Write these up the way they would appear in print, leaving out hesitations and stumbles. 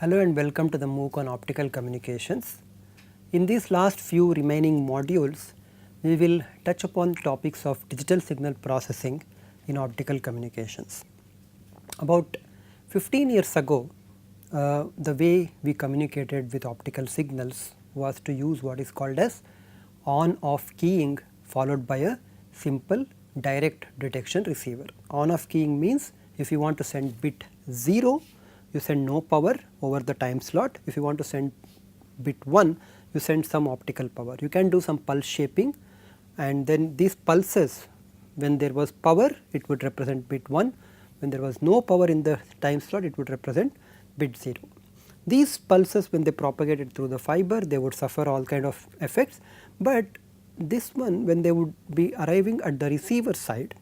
Hello and welcome to the MOOC on optical communications. In these last few remaining modules, we will touch upon topics of digital signal processing in optical communications. About 15 years ago, the way we communicated with optical signals was to use what is called as on-off keying followed by a simple direct detection receiver. On-off keying means if you want to send bit 0, you send no power over the time slot. If you want to send bit 1, you send some optical power. You can do some pulse shaping, and then these pulses, when there was power, it would represent bit 1. When there was no power in the time slot, it would represent bit 0. These pulses, when they propagated through the fiber, they would suffer all kind of effects, but this one, when they would be arriving at the receiver side,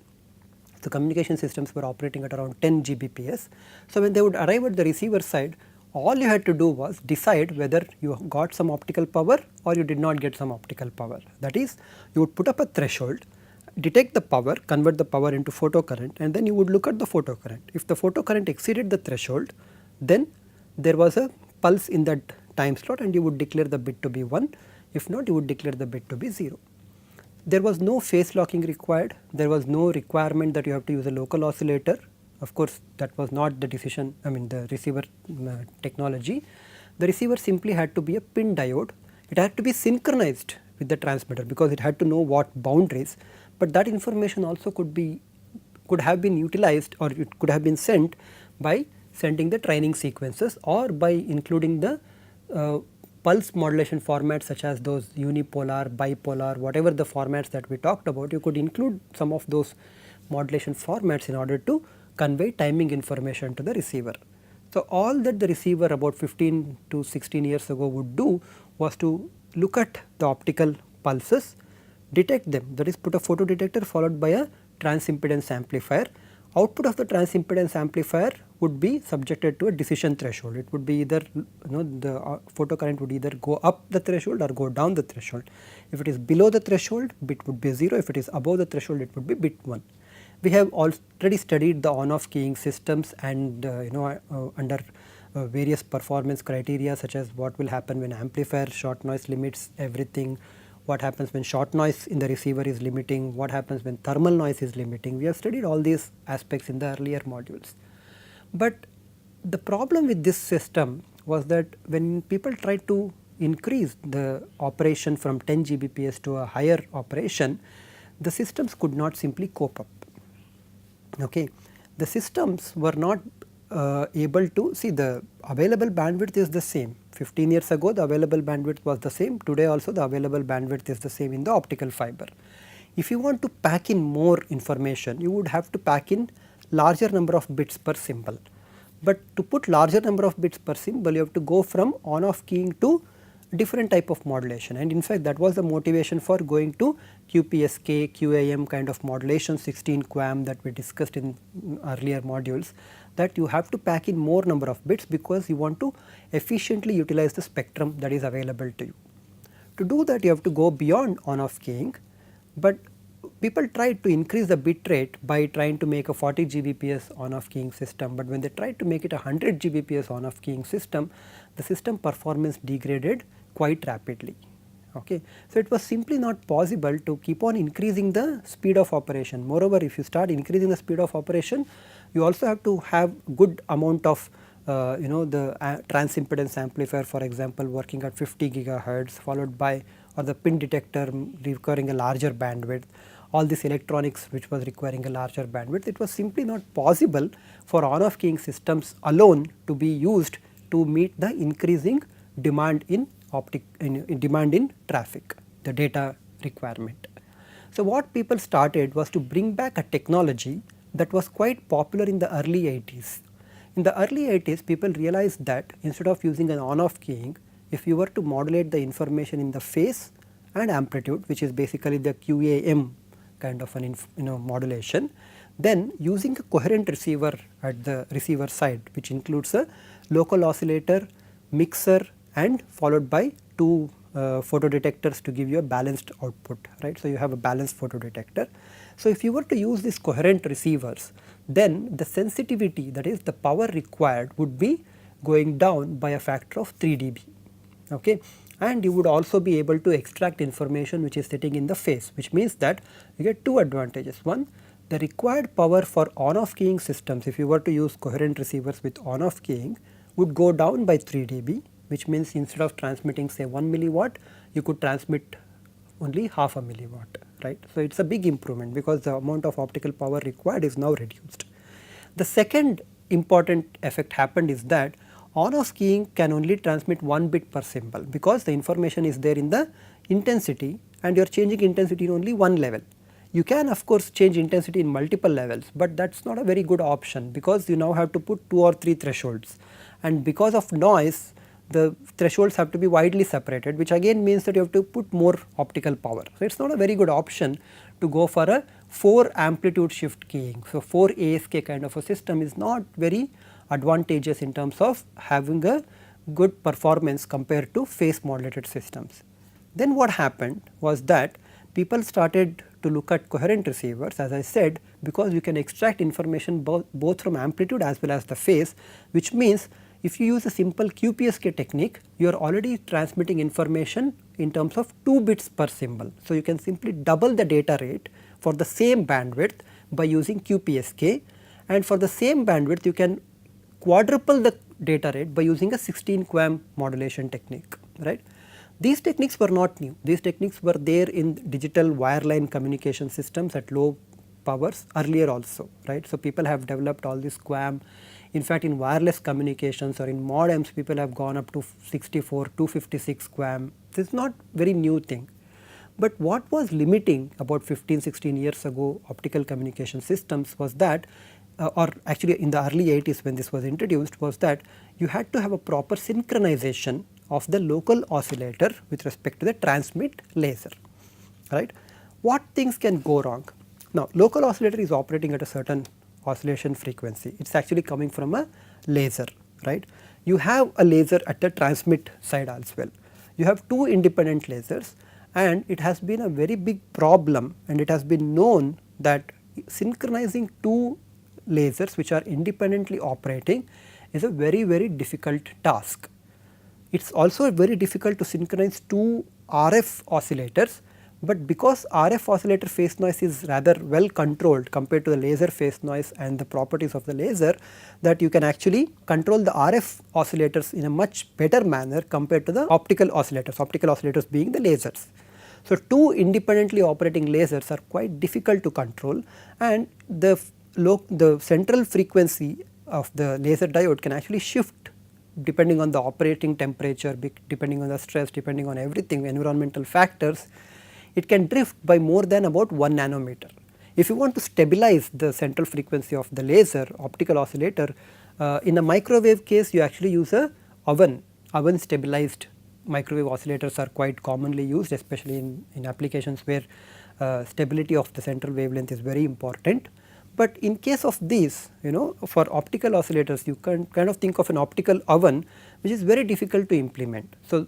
the communication systems were operating at around 10 Gbps. So, when they would arrive at the receiver side, all you had to do was decide whether you got some optical power or you did not get some optical power. That is, you would put up a threshold, detect the power, convert the power into photocurrent, and then you would look at the photocurrent. If the photocurrent exceeded the threshold, then there was a pulse in that time slot and you would declare the bit to be 1. If not, you would declare the bit to be 0. There was no phase locking required, there was no requirement that you have to use a local oscillator. Of course, that was not the decision, the receiver technology. The receiver simply had to be a pin diode. It had to be synchronized with the transmitter because it had to know what boundaries, but that information also could have been utilized, or it could have been sent by sending the training sequences or by including the pulse modulation formats such as those unipolar, bipolar, whatever the formats that we talked about. You could include some of those modulation formats in order to convey timing information to the receiver. So, all that the receiver about 15 to 16 years ago would do was to look at the optical pulses, detect them, that is, put a photodetector followed by a transimpedance amplifier. Output of the transimpedance amplifier would be subjected to a decision threshold. It would be either the photocurrent would either go up the threshold or go down the threshold. If it is below the threshold, bit would be 0. If it is above the threshold, it would be bit 1. We have already studied the on-off keying systems and under various performance criteria such as what will happen when amplifier short noise limits everything, what happens when short noise in the receiver is limiting, what happens when thermal noise is limiting. We have studied all these aspects in the earlier modules. But the problem with this system was that when people tried to increase the operation from 10 Gbps to a higher operation, the systems could not simply cope up. Okay. The systems were not able to see, the available bandwidth is the same. 15 years ago the available bandwidth was the same, today also the available bandwidth is the same in the optical fiber. If you want to pack in more information, you would have to pack in larger number of bits per symbol. But to put larger number of bits per symbol, you have to go from on-off keying to different type of modulation, and in fact that was the motivation for going to QPSK, QAM kind of modulation, 16 QAM that we discussed in earlier modules, that you have to pack in more number of bits because you want to efficiently utilize the spectrum that is available to you. To do that, you have to go beyond on-off keying, but people tried to increase the bit rate by trying to make a 40 Gbps on-off keying system, but when they tried to make it a 100 Gbps on-off keying system, the system performance degraded quite rapidly. Okay. So, it was simply not possible to keep on increasing the speed of operation. Moreover, if you start increasing the speed of operation, you also have to have good amount of the transimpedance amplifier, for example, working at 50 gigahertz, followed by, or the pin detector requiring a larger bandwidth, all this electronics which was requiring a larger bandwidth. It was simply not possible for on-off keying systems alone to be used to meet the increasing demand in demand in traffic, the data requirement. So, what people started was to bring back a technology that was quite popular in the early 80s. In the early 80s, people realized that instead of using an on-off keying, if you were to modulate the information in the phase and amplitude, which is basically the QAM kind of an modulation, then using a coherent receiver at the receiver side, which includes a local oscillator, mixer, and followed by two photodetectors to give you a balanced output, right. So, you have a balanced photodetector. So, if you were to use these coherent receivers, then the sensitivity, that is the power required, would be going down by a factor of 3 dB. Okay. And you would also be able to extract information which is sitting in the phase, which means that you get two advantages. One, the required power for on-off keying systems, if you were to use coherent receivers with on-off keying, would go down by 3 dB, which means instead of transmitting say 1 milliwatt, you could transmit only half a milliwatt, right. So, it is a big improvement because the amount of optical power required is now reduced. The second important effect happened is that on-off keying can only transmit 1 bit per symbol, because the information is there in the intensity and you are changing intensity in only one level. You can of course change intensity in multiple levels, but that is not a very good option because you now have to put 2 or 3 thresholds, and because of noise the thresholds have to be widely separated, which again means that you have to put more optical power. So, it is not a very good option to go for a 4 amplitude shift keying. So, 4 ASK kind of a system is not very advantageous in terms of having a good performance compared to phase modulated systems. Then what happened was that people started to look at coherent receivers, as I said, because you can extract information both from amplitude as well as the phase, which means if you use a simple QPSK technique, you are already transmitting information in terms of 2 bits per symbol. So, you can simply double the data rate for the same bandwidth by using QPSK, and for the same bandwidth you can quadruple the data rate by using a 16 QAM modulation technique, right. These techniques were not new, these techniques were there in digital wireline communication systems at low powers earlier also, right. So, people have developed all this QAM. In fact, in wireless communications or in modems, people have gone up to 64, 256 QAM. This is not very new thing. But what was limiting about 15-16 years ago optical communication systems was that or actually in the early 80s when this was introduced, was that you had to have a proper synchronization of the local oscillator with respect to the transmit laser, right. What things can go wrong? Now, local oscillator is operating at a certain oscillation frequency, it is actually coming from a laser, right. You have a laser at the transmit side as well. You have two independent lasers, and it has been a very big problem, and it has been known that synchronizing two lasers which are independently operating is a very difficult task. It is also very difficult to synchronize two RF oscillators, but because RF oscillator phase noise is rather well controlled compared to the laser phase noise and the properties of the laser, that you can actually control the RF oscillators in a much better manner compared to the optical oscillators being the lasers. So, two independently operating lasers are quite difficult to control, and the central frequency of the laser diode can actually shift depending on the operating temperature, depending on the stress, depending on everything, environmental factors. It can drift by more than about 1 nanometer. If you want to stabilize the central frequency of the laser optical oscillator, in a microwave case you actually use a oven stabilized microwave oscillators are quite commonly used, especially in applications where stability of the central wavelength is very important. But in case of these, for optical oscillators you can kind of think of an optical oven which is very difficult to implement. So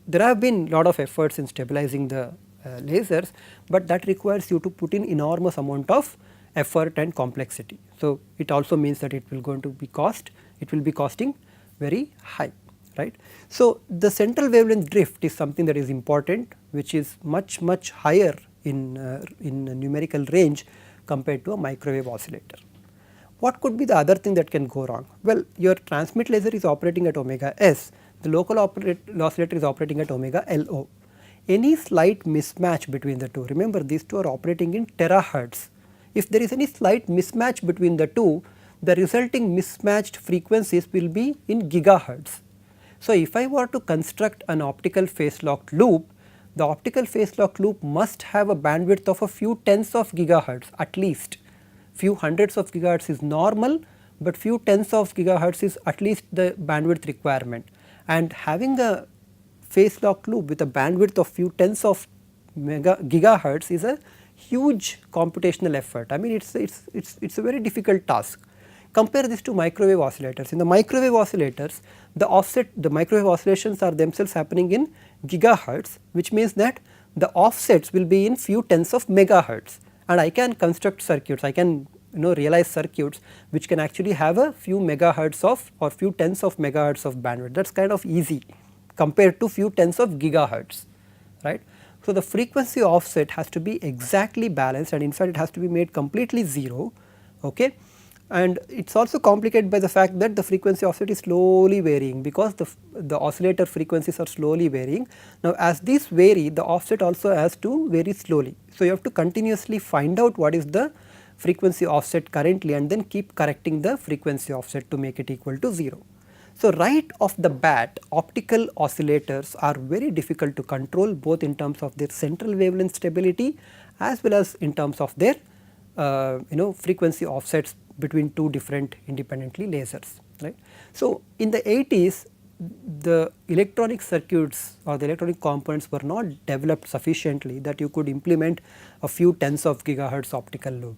there have been lot of efforts in stabilizing the lasers, but that requires you to put in enormous amount of effort and complexity. So it also means that it will be costing very high, right. So the central wavelength drift is something that is important, which is much higher in numerical range compared to a microwave oscillator. What could be the other thing that can go wrong? Well, your transmit laser is operating at omega s, the local oscillator is operating at omega LO. Any slight mismatch between the two, remember these two are operating in terahertz. If there is any slight mismatch between the two, the resulting mismatched frequencies will be in gigahertz. So if I were to construct an optical phase locked loop, the optical phase locked loop must have a bandwidth of a few tens of gigahertz at least. Few hundreds of gigahertz is normal, but few tens of gigahertz is at least the bandwidth requirement. And having a phase locked loop with a bandwidth of few tens of gigahertz is a huge computational effort. I mean it's a very difficult task. Compare this to microwave oscillators. In the microwave oscillators, the microwave oscillations are themselves happening in gigahertz, which means that the offsets will be in few tens of megahertz, and I can construct circuits, I can realized circuits which can actually have a few megahertz of or few tens of megahertz of bandwidth. That is kind of easy compared to few tens of gigahertz, right. So, the frequency offset has to be exactly balanced, and in fact it has to be made completely 0, okay. And it is also complicated by the fact that the frequency offset is slowly varying, because the oscillator frequencies are slowly varying. Now, as these vary, the offset also has to vary slowly. So, you have to continuously find out what is the frequency offset currently and then keep correcting the frequency offset to make it equal to 0. So, right off the bat, optical oscillators are very difficult to control, both in terms of their central wavelength stability as well as in terms of their frequency offsets between two different independently lasers, right. So, in the 80s, the electronic circuits or the electronic components were not developed sufficiently that you could implement a few tens of gigahertz optical loop,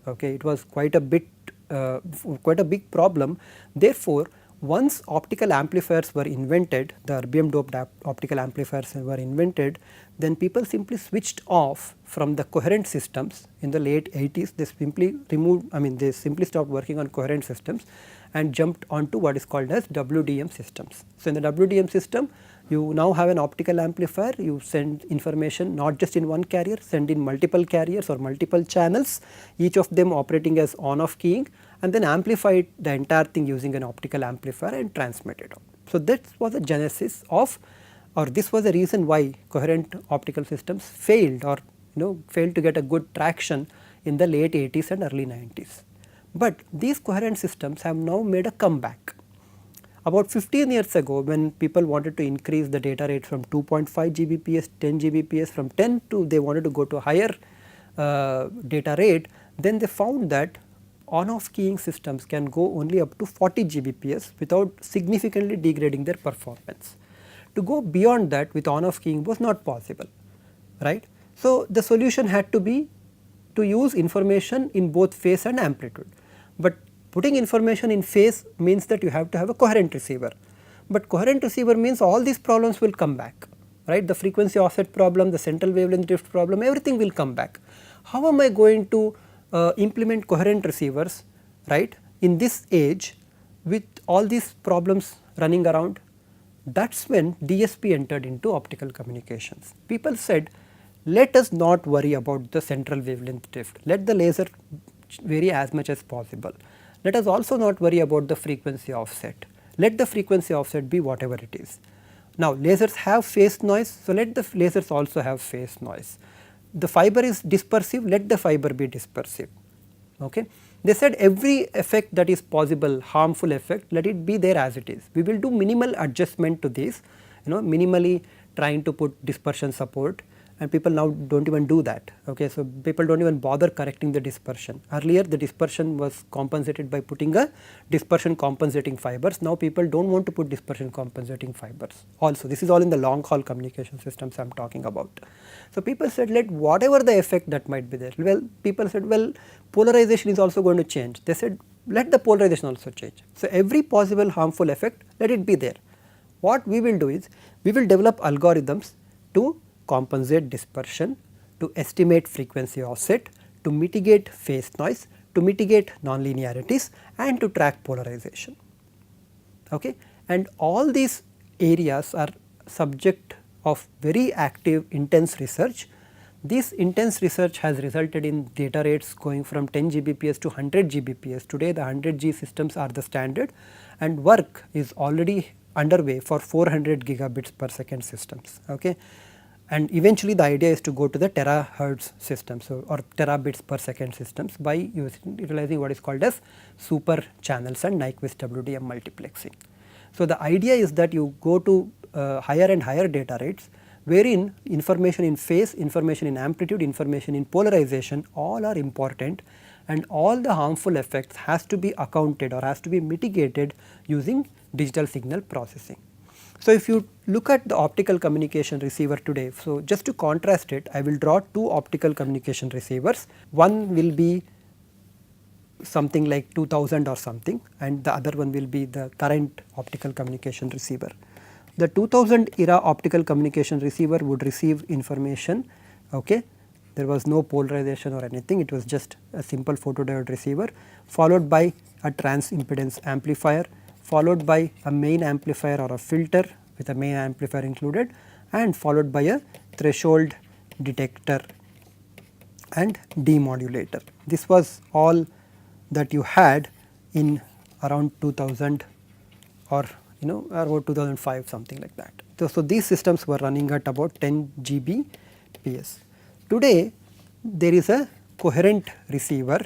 okay. It was quite a big problem. Therefore, once optical amplifiers were invented, the erbium doped optical amplifiers were invented, then people simply switched off from the coherent systems in the late 80s. They simply removed, they simply stopped working on coherent systems and jumped onto what is called as WDM systems. So, in the WDM system, you now have an optical amplifier, you send information not just in one carrier, send in multiple carriers or multiple channels, each of them operating as on off keying, and then amplify the entire thing using an optical amplifier and transmit it out. So, that was the genesis of, or this was the reason why coherent optical systems failed, or failed to get a good traction in the late 80s and early 90s. But these coherent systems have now made a comeback. About 15 years ago, when people wanted to increase the data rate from 2.5 Gbps, 10 Gbps, from 10 to they wanted to go to a higher data rate, then they found that on off keying systems can go only up to 40 Gbps without significantly degrading their performance. To go beyond that with on off keying was not possible, right. So, the solution had to be to use information in both phase and amplitude, but putting information in phase means that you have to have a coherent receiver, but coherent receiver means all these problems will come back, right. The frequency offset problem, the central wavelength drift problem, everything will come back. How am I going to implement coherent receivers, right, in this age with all these problems running around? That is when DSP entered into optical communications. People said, let us not worry about the central wavelength drift, let the laser vary as much as possible. Let us also not worry about the frequency offset, let the frequency offset be whatever it is. Now, lasers have phase noise, so let the lasers also have phase noise. The fiber is dispersive, let the fiber be dispersive. Okay. They said every effect that is possible, harmful effect, let it be there as it is. We will do minimal adjustment to this, minimally trying to put dispersion support, and people now do not even do that. Okay. So, people do not even bother correcting the dispersion. Earlier the dispersion was compensated by putting a dispersion compensating fibers. Now, people do not want to put dispersion compensating fibers also. This is all in the long haul communication systems I am talking about. So, people said let whatever the effect that might be there. Well, people said, well, polarization is also going to change. They said let the polarization also change. So, every possible harmful effect, let it be there. What we will do is we will develop algorithms to compensate dispersion, to estimate frequency offset, to mitigate phase noise, to mitigate nonlinearities, and to track polarization. Okay. And all these areas are subject of very active intense research. This intense research has resulted in data rates going from 10 Gbps to 100 Gbps. Today the 100G systems are the standard, and work is already underway for 400 gigabits per second systems. Okay. And eventually the idea is to go to the terahertz systems, or terabits per second systems by utilizing what is called as super channels and Nyquist WDM multiplexing. So, the idea is that you go to higher and higher data rates, wherein information in phase, information in amplitude, information in polarization all are important, and all the harmful effects has to be accounted or has to be mitigated using digital signal processing. So, if you look at the optical communication receiver today, so just to contrast it, I will draw two optical communication receivers. One will be something like 2000 or something, and the other one will be the current optical communication receiver. The 2000 era optical communication receiver would receive information, okay, there was no polarization or anything, it was just a simple photodiode receiver, followed by a trans impedance amplifier, followed by a main amplifier or a filter with a main amplifier included, and followed by a threshold detector and demodulator. This was all that you had in around 2000 or about 2005, something like that. So, these systems were running at about 10 Gbps. Today there is a coherent receiver.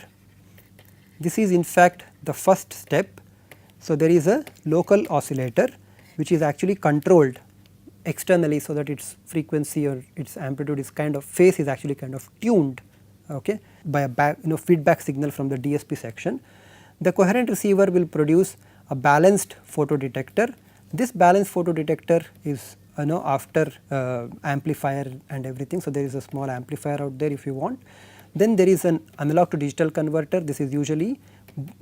This is in fact the first step. So, there is a local oscillator which is actually controlled externally, so that its frequency or its amplitude is kind of phase is actually kind of tuned, okay, by a feedback signal from the DSP section. The coherent receiver will produce a balanced photodetector. This balanced photodetector is after amplifier and everything. So, there is a small amplifier out there if you want. Then there is an analog to digital converter. This is usually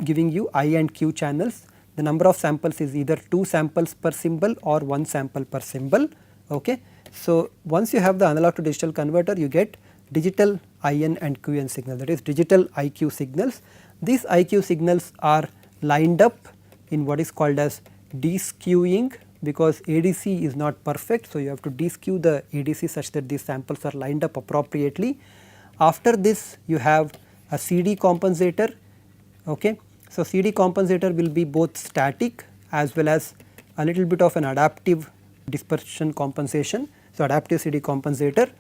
giving you I and Q channels. The number of samples is either 2 samples per symbol or 1 sample per symbol. Okay. So, once you have the analog to digital converter, you get digital IN and QN signal, that is digital IQ signals. These IQ signals are lined up in what is called as deskewing, because ADC is not perfect. So, you have to deskew the ADC such that these samples are lined up appropriately. After this you have a CD compensator. Okay. So, CD compensator will be both static as well as a little bit of an adaptive dispersion compensation. So, adaptive CD compensator.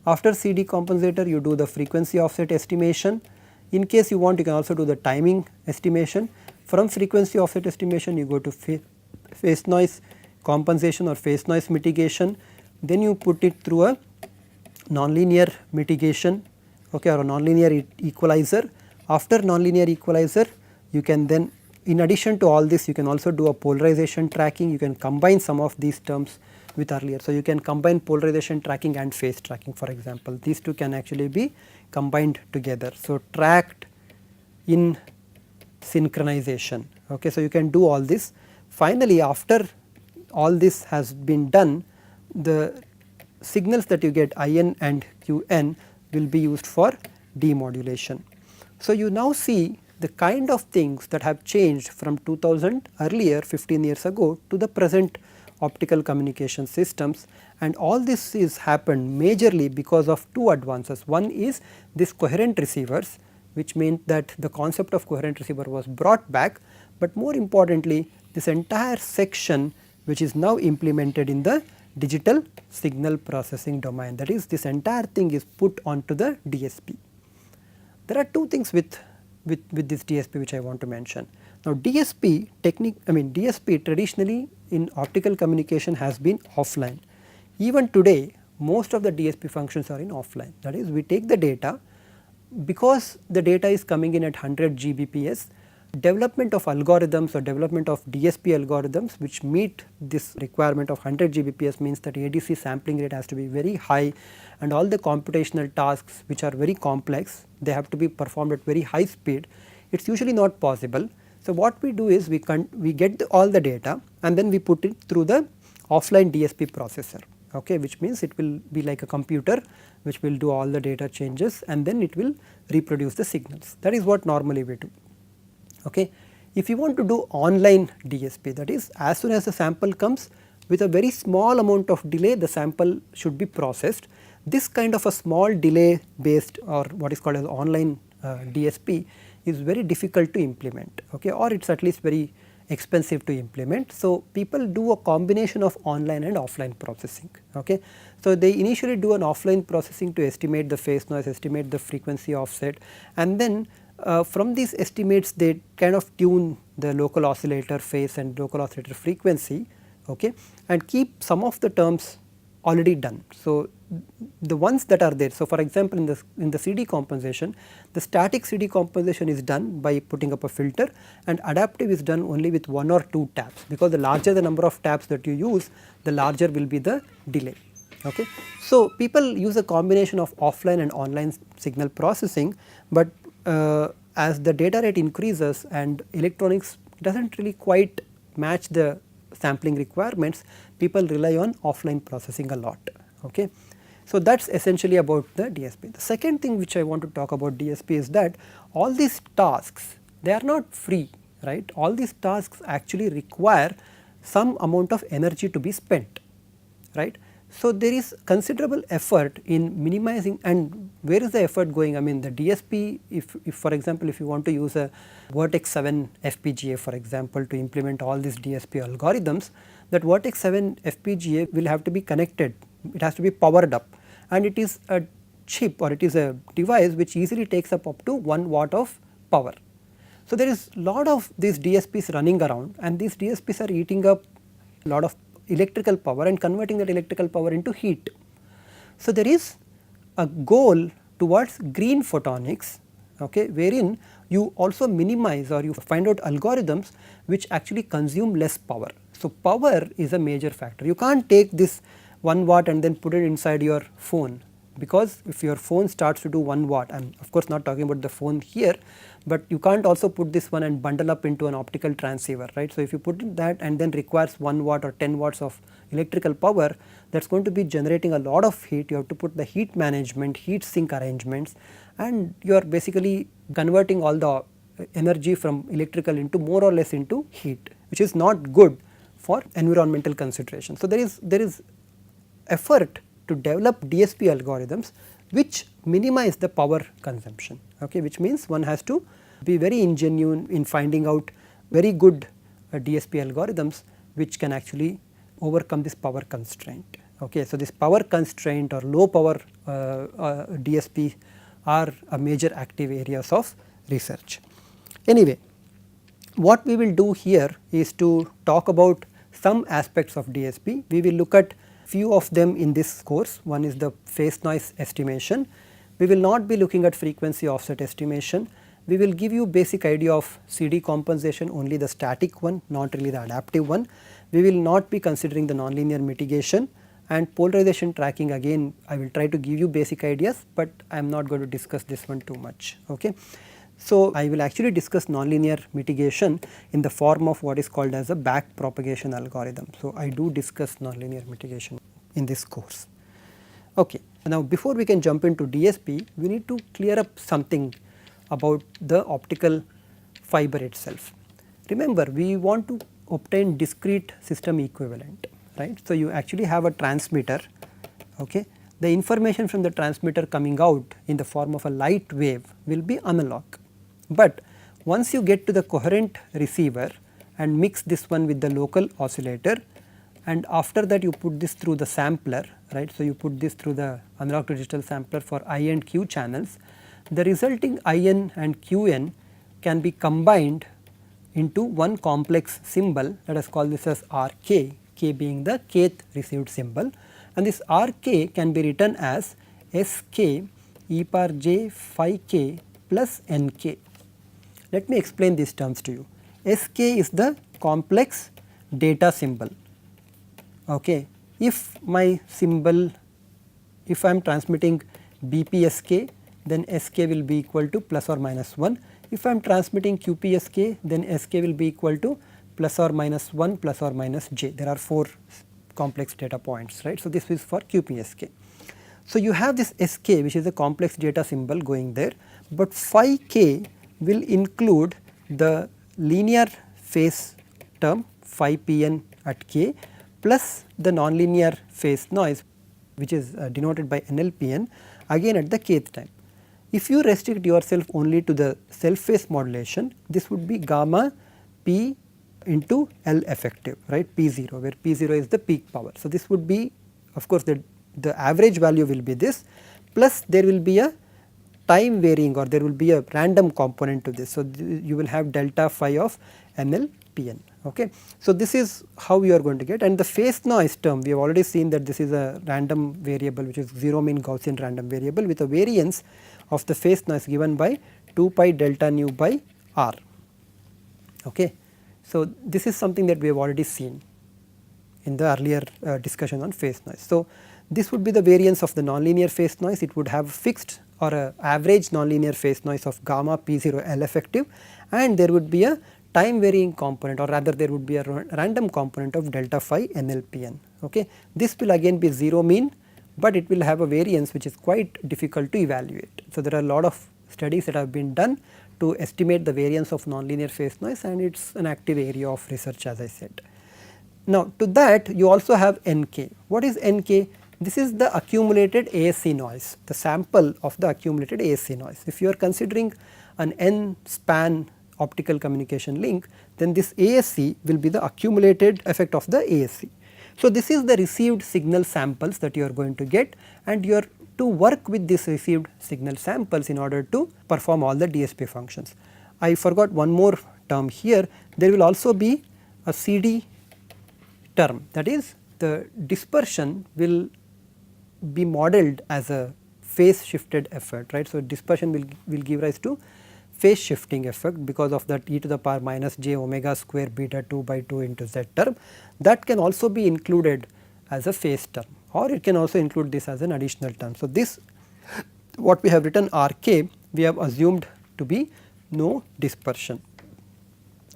After CD compensator you do the frequency offset estimation. In case you want, you can also do the timing estimation. From frequency offset estimation you go to phase noise compensation or phase noise mitigation. Then you put it through a nonlinear mitigation, okay, or a nonlinear equalizer. After nonlinear equalizer you can then, in addition to all this, you can also do a polarization tracking. You can combine some of these terms with earlier. So, you can combine polarization tracking and phase tracking, for example. These two can actually be combined together. So, tracked in synchronization. Okay. So, you can do all this. Finally, after all this has been done, the signals that you get IN and QN will be used for demodulation. So, you now see the kind of things that have changed from 2000 earlier 15 years ago to the present optical communication systems, and all this is happened majorly because of two advances. One is this coherent receivers, which meant that the concept of coherent receiver was brought back, but more importantly this entire section which is now implemented in the digital signal processing domain, that is, this entire thing is put onto the DSP. There are two things with this DSP which I want to mention. Now, DSP DSP traditionally in optical communication has been offline. Even today most of the DSP functions are in offline, that is, we take the data, because the data is coming in at 100 Gbps. Development of algorithms or development of DSP algorithms which meet this requirement of 100 Gbps means that ADC sampling rate has to be very high, and all the computational tasks which are very complex, they have to be performed at very high speed. It is usually not possible. So, what we do is we get all the data and then we put it through the offline DSP processor, okay, which means it will be like a computer which will do all the data changes and then it will reproduce the signals. That is what normally we do. Okay. If you want to do online DSP, that is, as soon as the sample comes, with a very small amount of delay the sample should be processed. This kind of a small delay based or what is called as online DSP is very difficult to implement, okay, or it is at least very expensive to implement. So, people do a combination of online and offline processing. Okay. So, they initially do an offline processing to estimate the phase noise, estimate the frequency offset, and then from these estimates they kind of tune the local oscillator phase and local oscillator frequency, okay, and keep some of the terms already done. So, the ones that are there. So, for example, in the CD compensation, the static CD compensation is done by putting up a filter, and adaptive is done only with 1 or 2 taps, because the larger the number of taps that you use, the larger will be the delay. Okay. So, people use a combination of offline and online signal processing, but as the data rate increases and electronics does not really quite match the sampling requirements, people rely on offline processing a lot. Okay. So, that is essentially about the DSP. The second thing which I want to talk about DSP is that all these tasks, they are not free, right. All these tasks actually require some amount of energy to be spent, right. So, there is considerable effort in minimizing, and where is the effort going? I mean, the DSP, if for example, if you want to use a Vertex 7 FPGA for example to implement all these DSP algorithms, that Vertex 7 FPGA will have to be connected, it has to be powered up, and it is a chip or it is a device which easily takes up to 1 watt of power. So, there is lot of these DSPs running around, and these DSPs are eating up a lot of electrical power and converting that electrical power into heat. So, there is a goal towards green photonics, okay, wherein you also minimize or you find out algorithms which actually consume less power. So, power is a major factor. You can't take this 1 watt and then put it inside your phone, because if your phone starts to do 1 watt, I am of course not talking about the phone here, but you can't also put this one and bundle up into an optical transceiver, right. So, if you put in that and then requires 1 watt or 10 watts of electrical power, that is going to be generating a lot of heat. You have to put the heat management, heat sink arrangements, and you are basically converting all the energy from electrical into more or less into heat, which is not good for environmental consideration. So, there is effort to develop DSP algorithms which minimize the power consumption, okay, which means one has to be very ingenuine in finding out very good DSP algorithms which can actually overcome this power constraint. Okay. So, this power constraint or low power DSP are a major active areas of research. Anyway, what we will do here is to talk about some aspects of DSP. We will look at few of them in this course. One is the phase noise estimation. We will not be looking at frequency offset estimation. We will give you basic idea of CD compensation, only the static one, not really the adaptive one. We will not be considering the nonlinear mitigation, and polarization tracking, again I will try to give you basic ideas, but I am not going to discuss this one too much. Okay. So, I will actually discuss nonlinear mitigation in the form of what is called as a back propagation algorithm. So, I do discuss nonlinear mitigation in this course. Okay. Now, before we can jump into DSP, we need to clear up something about the optical fiber itself. Remember, we want to obtain discrete system equivalent, right. So, you actually have a transmitter, okay. The information from the transmitter coming out in the form of a light wave will be analog. But once you get to the coherent receiver and mix this one with the local oscillator, and after that you put this through the sampler, right. So, you put this through the analog to digital sampler for I and Q channels, the resulting IN and QN can be combined into one complex symbol, let us call this as RK, K being the kth received symbol, and this RK can be written as SK e power j phi k plus NK. Let me explain these terms to you. SK is the complex data symbol. Okay. If my symbol, if I am transmitting BPSK, then SK will be equal to plus or minus 1. If I am transmitting QPSK, then SK will be equal to plus or minus 1 plus or minus j. There are 4 complex data points, right. So, this is for QPSK. So, you have this SK which is a complex data symbol going there, but phi k will include the linear phase term phi pn at k plus the nonlinear phase noise which is denoted by NLPN again at the kth time. If you restrict yourself only to the self phase modulation, this would be gamma p into L effective, right, P0, where P0 is the peak power. So, this would be, of course, the average value will be this, plus there will be a time varying or there will be a random component to this. So, you will have delta phi of NLPN. Okay. So, this is how you are going to get, and the phase noise term we have already seen that this is a random variable which is 0 mean Gaussian random variable with a variance of the phase noise given by 2 pi delta nu by R. Okay. So, this is something that we have already seen in the earlier discussion on phase noise. So, this would be the variance of the nonlinear phase noise. It would have fixed or a average nonlinear phase noise of gamma P0 L effective, and there would be a time varying component, or rather there would be a random component of delta phi NLPN. Okay. This will again be 0 mean but it will have a variance which is quite difficult to evaluate. So, there are a lot of studies that have been done to estimate the variance of nonlinear phase noise, and it is an active area of research, as I said. Now, to that you also have NK. What is NK? This is the accumulated ASC noise, the sample of the accumulated ASC noise. If you are considering an N span optical communication link, then this ASC will be the accumulated effect of the ASC. So, this is the received signal samples that you are going to get, and you are to work with these received signal samples in order to perform all the DSP functions. I forgot one more term here. There will also be a CD term, that is the dispersion will be modeled as a phase shifted effect, right. So, dispersion will give rise to phase shifting effect because of that e to the power minus j omega square beta 2 by 2 into z term. That can also be included as a phase term, or it can also include this as an additional term. So, this what we have written RK we have assumed to be no dispersion.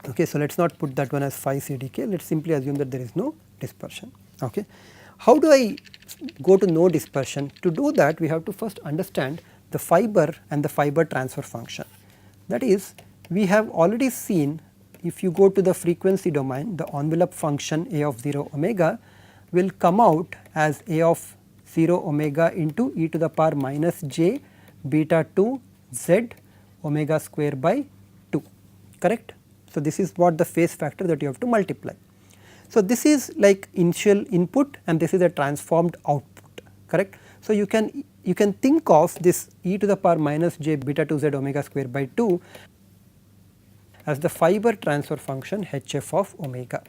Okay, so, let us not put that one as phi CDK, let us simply assume that there is no dispersion. Okay. How do I go to no dispersion? To do that we have to first understand the fiber and the fiber transfer function. That is, we have already seen, if you go to the frequency domain, the envelope function A of 0 omega will come out as A of 0 omega into e to the power minus j beta 2 z omega square by 2, correct. So, this is what the phase factor that you have to multiply. So, this is like initial input and this is a transformed output, correct. So, you can think of this e to the power minus j beta 2 z omega square by 2 as the fiber transfer function hf of omega.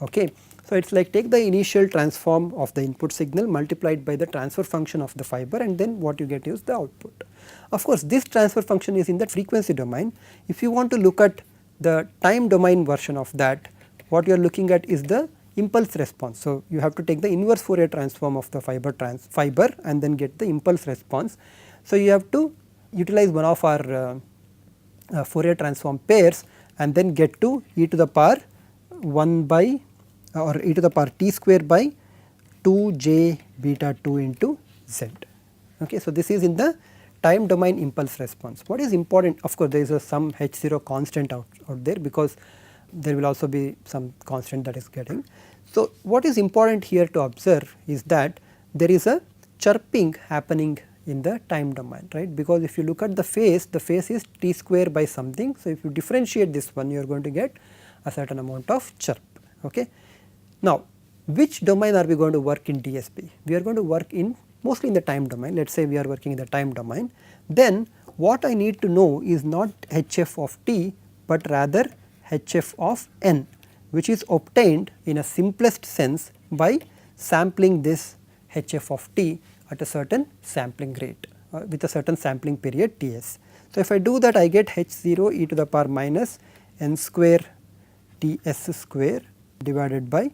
Okay. So, it is like take the initial transform of the input signal multiplied by the transfer function of the fiber, and then what you get is the output. Of course, this transfer function is in the frequency domain. If you want to look at the time domain version of that, what you are looking at is the impulse response. So, you have to take the inverse Fourier transform of the fiber and then get the impulse response. So, you have to utilize one of our Fourier transform pairs and then get to e to the power 1 by or e to the power t square by 2 j beta 2 into z. Okay. So, this is in the time domain impulse response. What is important, of course, there is some h0 constant out there, because there will also be some constant that is getting. So, what is important here to observe is that there is a chirping happening in the time domain, right, because if you look at the phase is t square by something. So, if you differentiate this one, you are going to get a certain amount of chirp. Okay. Now, which domain are we going to work in DSP? We are going to work in mostly in the time domain. Let us say we are working in the time domain. Then what I need to know is not hf of t, but rather hf of n, which is obtained in a simplest sense by sampling this hf of t at a certain sampling rate with a certain sampling period Ts. So, if I do that, I get h0 e to the power minus n square Ts square divided by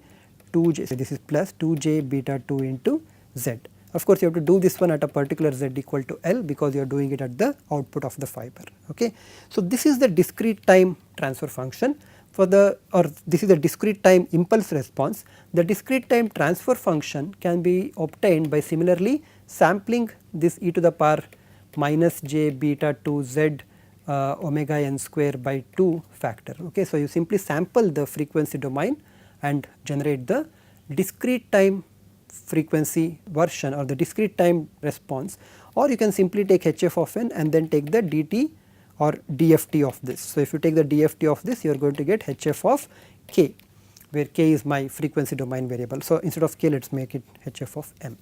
2j, so this is plus 2j beta 2 into z. Of course, you have to do this one at a particular z equal to L, because you are doing it at the output of the fiber. Okay. So, this is the discrete time transfer function for the, or this is the discrete time impulse response. The discrete time transfer function can be obtained by similarly sampling this e to the power minus j beta 2 z omega n square by 2 factor. Okay. So, you simply sample the frequency domain and generate the discrete time frequency version or the discrete time response, or you can simply take hf of n and then take the dt or dft of this. So, if you take the dft of this, you are going to get hf of k, where k is my frequency domain variable. So, instead of k, let us make it hf of m.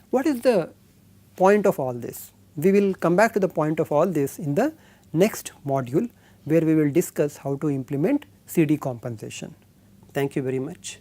What is the point of all this? We will come back to the point of all this in the next module, where we will discuss how to implement CD compensation. Thank you very much.